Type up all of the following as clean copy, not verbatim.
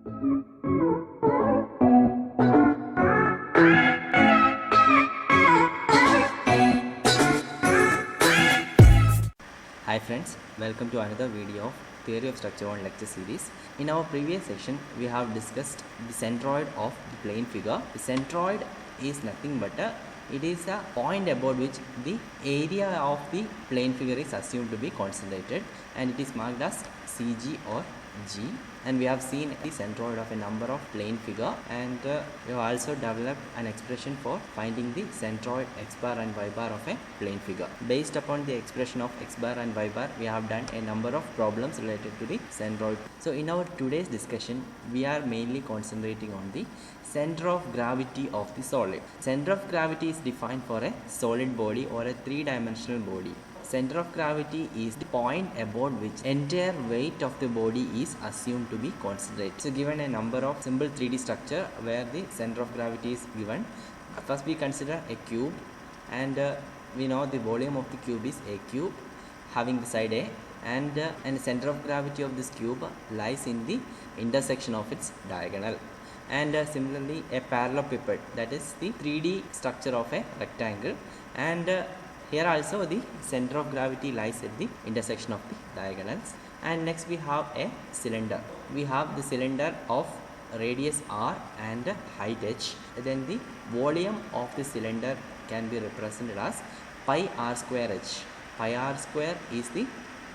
Hi friends, welcome to another video of Theory of Structure 1 lecture series. In our previous section, we have discussed the centroid of the plane figure. The centroid is nothing but it is a point about which the area of the plane figure is assumed to be concentrated, and it is marked as CG or G. And we have seen the centroid of a number of plane figure, and we have also developed an expression for finding the centroid x bar and y bar of a plane figure. Based upon the expression of x bar and y bar, we have done a number of problems related to the centroid. So in our today's discussion, we are mainly concentrating on the center of gravity of the solid. Center of gravity is defined for a solid body or a three-dimensional body. Center of gravity is the point about which entire weight of the body is assumed to be concentrated. So given a number of simple 3D structure where the center of gravity is given, first we consider a cube, and we know the volume of the cube is a cube having the side A, and the center of gravity of this cube lies in the intersection of its diagonal. And similarly a parallelepiped, that is the 3D structure of a rectangle, and here also the center of gravity lies at the intersection of the diagonals. And next we have a cylinder. We have the cylinder of radius r and height h. Then the volume of the cylinder can be represented as pi r square h. Pi r square is the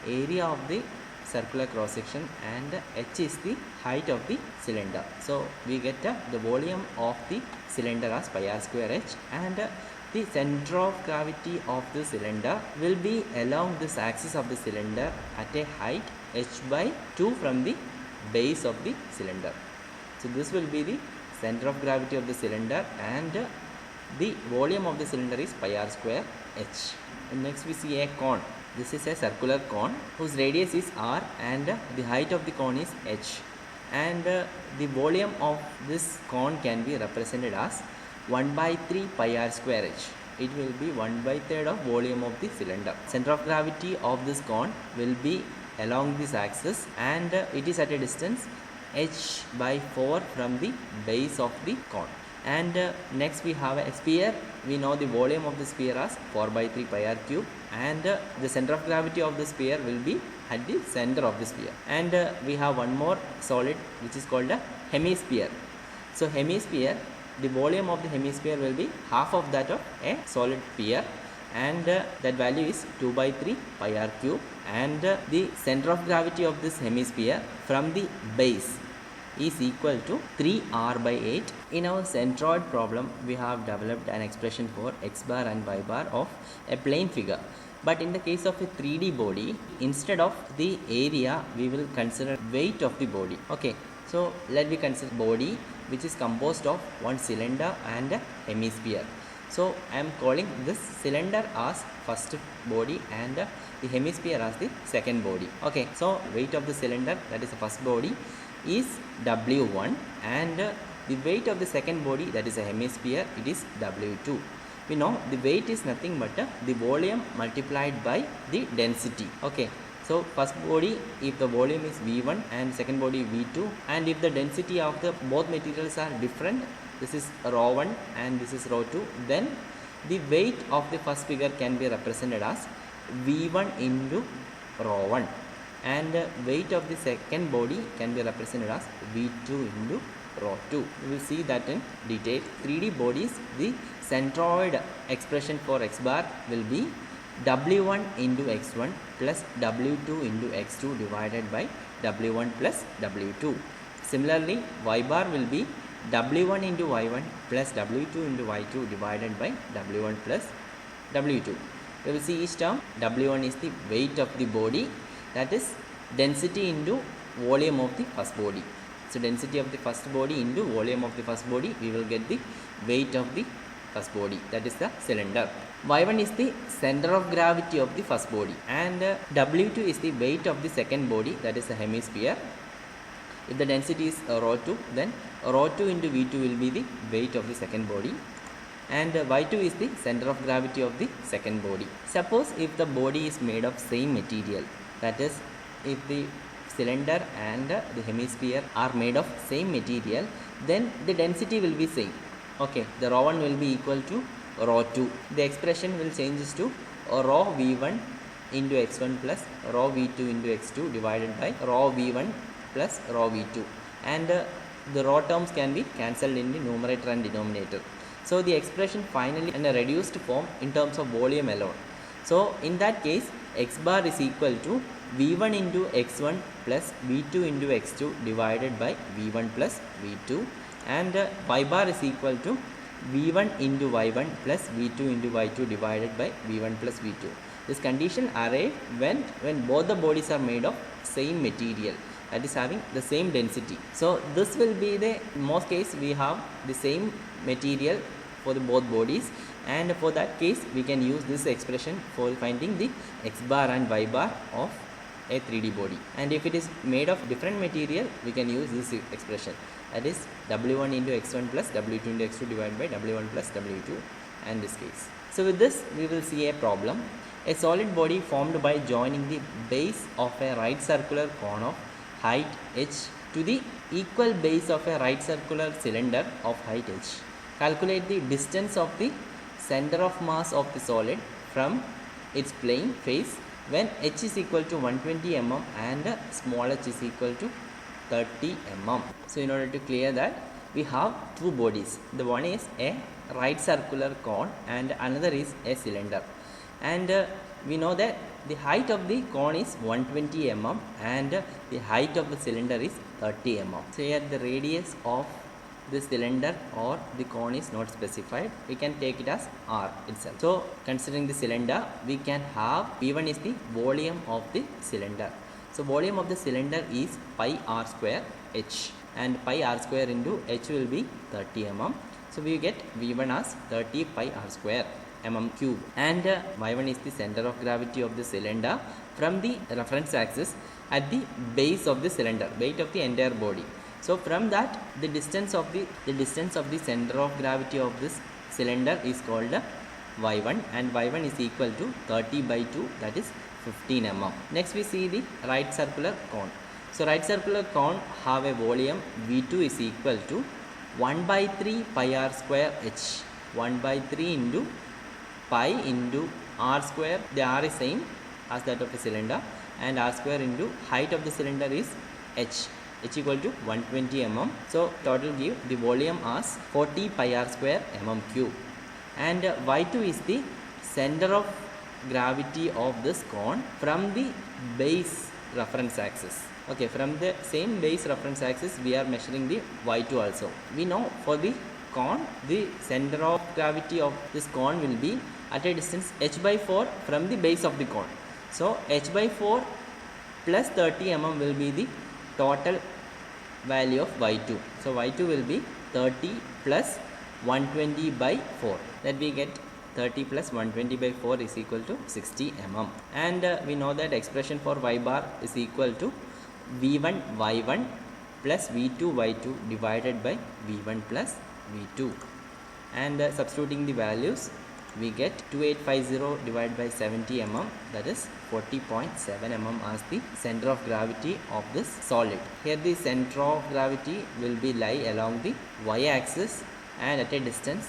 area of the circular cross section, and h is the height of the cylinder. So we get the volume of the cylinder as pi r square h, and the center of gravity of the cylinder will be along this axis of the cylinder at a height h by 2 from the base of the cylinder. So this will be the center of gravity of the cylinder, and the volume of the cylinder is pi r square h. And next we see a cone. This is a circular cone whose radius is r, and the height of the cone is h, and the volume of this cone can be represented as 1 by 3 pi r square h. It will be 1 by 3rd of volume of the cylinder. Center of gravity of this cone will be along this axis, and it is at a distance h by 4 from the base of the cone. And next we have a sphere. We know the volume of the sphere as 4 by 3 pi r cube, and the center of gravity of the sphere will be at the center of the sphere. And we have one more solid which is called a hemisphere. So hemisphere, the volume of the hemisphere will be half of that of a solid sphere, and that value is 2 by 3 pi r cube, and the center of gravity of this hemisphere from the base is equal to 3r by 8. In our centroid problem, we have developed an expression for x bar and y bar of a plane figure. But in the case of a 3D body, instead of the area, we will consider weight of the body. Okay, so let me consider body which is composed of one cylinder and a hemisphere. So I am calling this cylinder as first body and the hemisphere as the second body. Okay, so weight of the cylinder, that is the first body, is W1, and the weight of the second body, that is a hemisphere, it is W2. We know the weight is nothing but the volume multiplied by the density. Okay, so first body, if the volume is V1 and second body V2, and if the density of the both materials are different, this is rho 1 and this is rho 2, then the weight of the first figure can be represented as V1 into rho 1, and weight of the second body can be represented as V2 into rho 2. We will see that in detail. 3D bodies, the centroid expression for x bar will be W1 into x1 plus W2 into x2 divided by W1 plus W2. Similarly, y bar will be W1 into y1 plus W2 into y2 divided by W1 plus W2. We will see each term. W1 is the weight of the body, that is density into volume of the first body. So density of the first body into volume of the first body, we will get the weight of the first body, that is the cylinder. Y1 is the center of gravity of the first body, and W2 is the weight of the second body, that is the hemisphere. If the density is rho 2, then rho 2 into V2 will be the weight of the second body, and Y2 is the center of gravity of the second body. Suppose if the body is made of same material, that is if the cylinder and the hemisphere are made of same material, then the density will be same. Okay, the rho 1 will be equal to rho 2. The expression will changes to rho v1 into x1 plus rho v2 into x2 divided by rho v1 plus rho v2, and the rho terms can be cancelled in the numerator and denominator. So the expression finally in a reduced form in terms of volume alone. So in that case, x bar is equal to v1 into x1 plus v2 into x2 divided by v1 plus v2, and y bar is equal to v1 into y1 plus v2 into y2 divided by v1 plus v2. This condition arrives when both the bodies are made of same material, that is having the same density. So this will be the, in most case we have the same material for the both bodies, and for that case we can use this expression for finding the x bar and y bar of a 3D body. And if it is made of different material, we can use this expression, that is w1 into x1 plus w2 into x2 divided by w1 plus w2 and this case. So with this we will see a problem. A solid body formed by joining the base of a right circular cone of height h to the equal base of a right circular cylinder of height h. Calculate the distance of the center of mass of the solid from its plane face when h is equal to 120 mm and small h is equal to 30 mm. So in order to clear that, we have two bodies. The one is a right circular cone and another is a cylinder, and we know that the height of the cone is 120 mm and the height of the cylinder is 30 mm. So here the radius of the cylinder or the cone is not specified, we can take it as r itself. So considering the cylinder, we can have v1 is the volume of the cylinder. So volume of the cylinder is pi r square h, and pi r square into h will be 30 mm. So we get v1 as 30 pi r square mm cube, and y1 is the center of gravity of the cylinder from the reference axis at the base of the cylinder, weight of the entire body. So from that, the distance of the center of gravity of this cylinder is called y1, and y1 is equal to 30 by 2, that is 15 mm. Next we see the right circular cone. So right circular cone have a volume v2 is equal to 1 by 3 pi r square h, 1 by 3 into pi into r square. The r is same as that of a cylinder, and r square into height of the cylinder is h equal to 120 mm. So total give the volume as 40 pi r square mm cube, and y2 is the center of gravity of this cone from the base reference axis. Okay, from the same base reference axis we are measuring the y2 also. We know for the cone, the center of gravity of this cone will be at a distance h by 4 from the base of the cone. So h by 4 plus 30 mm will be the total value of y2. So y2 will be 30 plus 120 by 4, that we get 30 plus 120 by 4 is equal to 60 mm, and we know that expression for y bar is equal to v1 y1 plus v2 y2 divided by v1 plus v2, and substituting the values we get 2850 divided by 70 mm, that is 40.7 mm as the center of gravity of this solid. Here the center of gravity will be lie along the y-axis and at a distance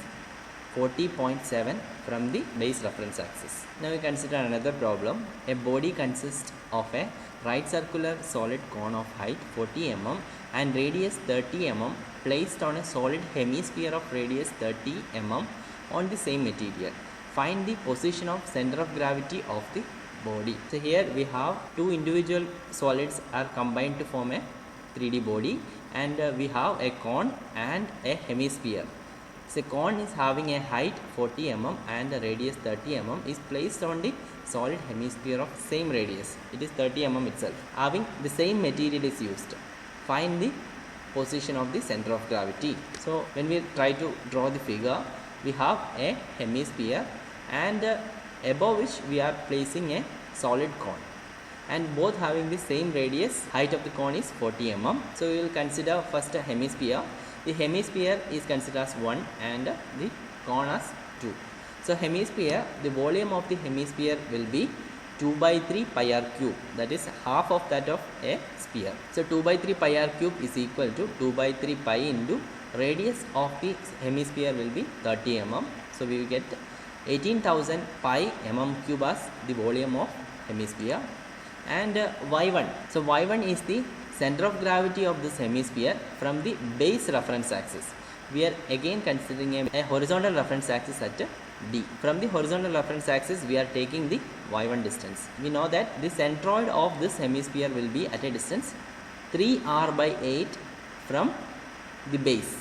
40.7 from the base reference axis. Now we consider another problem. A body consists of a right circular solid cone of height 40 mm and radius 30 mm placed on a solid hemisphere of radius 30 mm on the same material. Find the position of center of gravity of the body. So here we have two individual solids are combined to form a 3D body, and we have a cone and a hemisphere. So cone is having a height 40 mm and a radius 30 mm is placed on the solid hemisphere of same radius. It is 30 mm itself. Having the same material is used. Find the position of the center of gravity. So when we try to draw the figure, we have a hemisphere, and above which we are placing a solid cone, and both having the same radius. Height of the cone is 40 mm. So we will consider first a hemisphere. The hemisphere is considered as 1 and the cone as 2. So hemisphere, the volume of the hemisphere will be 2 by 3 pi r cube, that is half of that of a sphere. So 2 by 3 pi r cube is equal to 2 by 3 pi into radius of the hemisphere will be 30 mm. So we will get 18,000 pi mm cube as the volume of hemisphere. And y1, so y1 is the center of gravity of this hemisphere from the base reference axis. We are again considering a horizontal reference axis at D. From the horizontal reference axis we are taking the y1 distance. We know that the centroid of this hemisphere will be at a distance 3r by 8 from the base.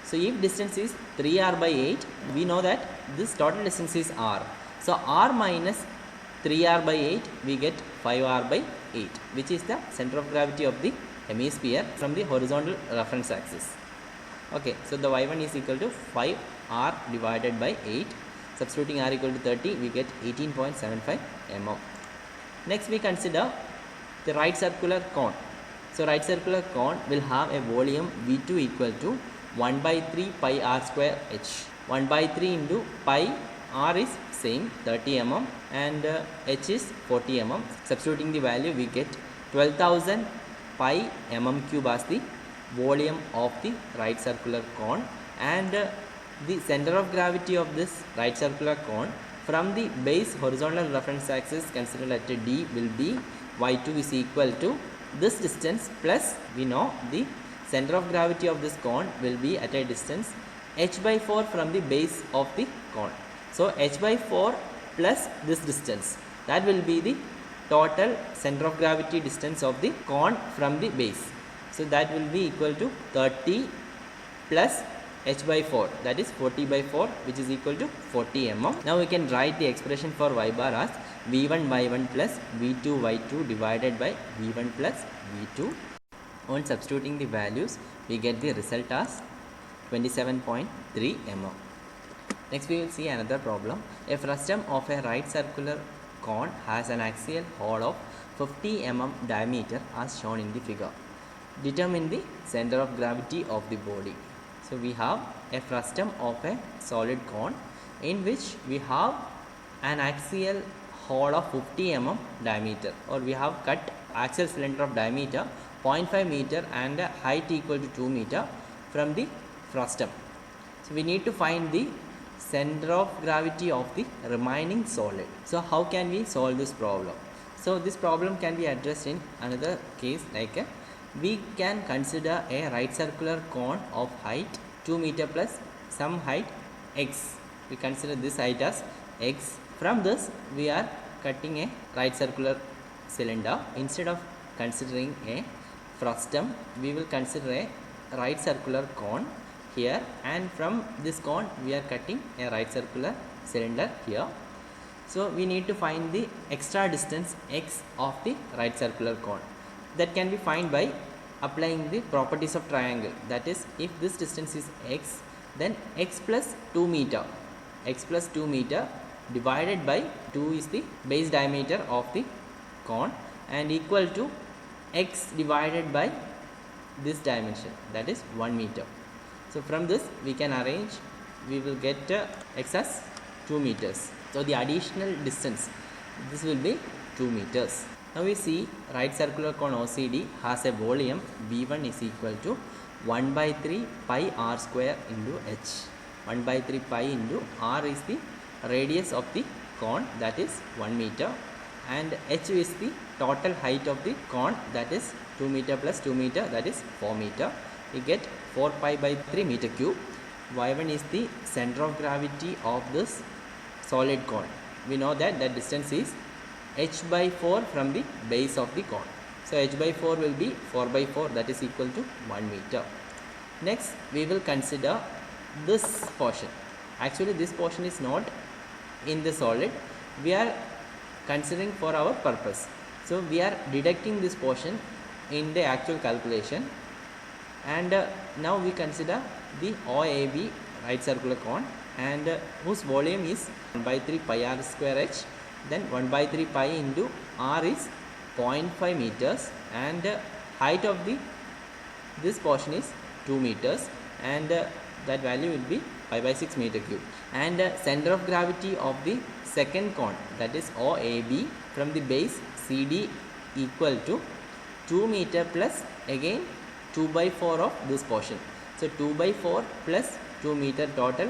So if distance is 3r by 8, we know that this total distance is r. So r minus 3r by 8, we get 5r by 8, which is the center of gravity of the hemisphere from the horizontal reference axis. Okay, so the y1 is equal to 5r divided by 8. Substituting r equal to 30, we get 18.75 mm. Next we consider the right circular cone. So right circular cone will have a volume V2 equal to 1 by 3 pi r square h. 1 by 3 into pi, r is same 30 mm and h is 40 mm. Substituting the value, we get 12,000 pi mm cube as the volume of the right circular cone. And the center of gravity of this right circular cone from the base horizontal reference axis considered at D will be y2 is equal to this distance plus, we know the center of gravity of this cone will be at a distance h by 4 from the base of the cone. So h by 4 plus this distance, that will be the total center of gravity distance of the cone from the base. So that will be equal to 30 plus h by 4, that is 40 by 4, which is equal to 40 mm. Now we can write the expression for y bar as v1 y1 plus v2 y2 divided by v1 plus v2. On substituting the values, we get the result as 27.3 mm. Next we will see another problem. A frustum of a right circular cone has an axial hole of 50 mm diameter as shown in the figure. Determine the center of gravity of the body. So we have a frustum of a solid cone in which we have an axial hole of 50 mm diameter, or we have cut axial cylinder of diameter 0.5 meter and height equal to 2 meter from the frustum. So we need to find the center of gravity of the remaining solid. So how can we solve this problem? So this problem can be addressed in another case, like we can consider a right circular cone of height 2 meter plus some height x. We consider this height as x. From this we are cutting a right circular cylinder. Instead of considering a frustum, we will consider a right circular cone here, and from this cone we are cutting a right circular cylinder here. So we need to find the extra distance x of the right circular cone. That can be found by applying the properties of triangle. That is, if this distance is x, then x plus 2 meter, x plus 2 meter divided by 2 is the base diameter of the cone, and equal to x divided by this dimension, that is 1 meter. So from this we can arrange, we will get x as 2 meters. So the additional distance, this will be 2 meters. Now we see right circular cone OCD has a volume V1 is equal to 1 by 3 pi r square into h. 1 by 3 pi into r is the radius of the cone, that is 1 meter, and h is the total height of the cone, that is 2 meter plus 2 meter, that is 4 meter. We get 4 pi by 3 meter cube. Y1 is the center of gravity of this solid cone. We know that the distance is h by 4 from the base of the cone. So h by 4 will be 4 by 4, that is equal to 1 meter. Next we will consider this portion. Actually this portion is not in the solid, we are considering for our purpose. So we are deducting this portion in the actual calculation, and now we consider the OAB right circular cone, and whose volume is 1 by 3 pi r square h. Then 1 by 3 pi into r is 0.5 meters, and height of this portion is 2 meters, and that value will be 5 by 6 meter cube. And center of gravity of the second cone, that is OAB from the base CD equal to 2 meter plus again 2 by 4 of this portion. So 2 by 4 plus 2 meter total,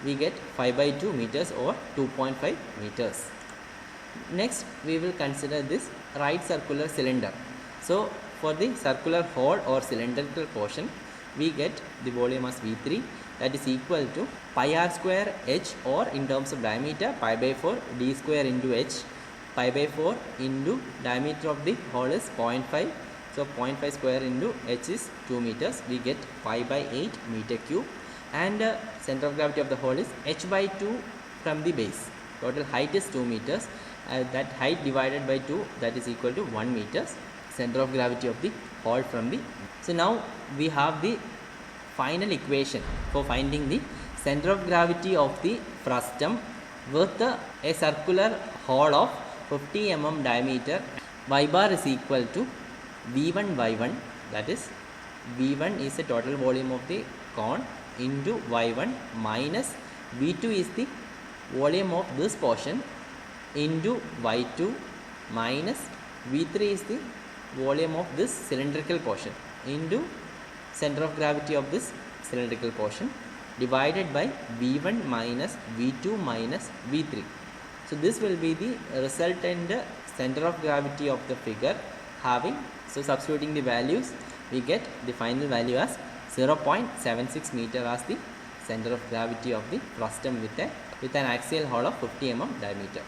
we get 5 by 2 meters or 2.5 meters. Next we will consider this right circular cylinder. So for the circular hole or cylindrical portion, we get the volume as V3, that is equal to pi r square h, or in terms of diameter pi by 4 d square into h. Pi by 4 into diameter of the hole is 0.5, so 0.5 square into h is 2 meters, we get pi by 8 meter cube. And center of gravity of the hole is h by 2 from the base. Total height is 2 meters, that height divided by 2, that is equal to 1 meters. Center of gravity of the hole from the. So now we have the final equation for finding the center of gravity of the frustum with a circular hole of 50 mm diameter. Y bar is equal to V1 Y1, that is V1 is the total volume of the cone into Y1 minus V2 is the volume of this portion into Y2 minus V3 is the volume of this cylindrical portion into center of gravity of this cylindrical portion divided by V1 minus V2 minus V3. So this will be the resultant center of gravity of the figure having. So substituting the values, we get the final value as 0.76 meter as the center of gravity of the frustum with an axial hole of 50 mm diameter.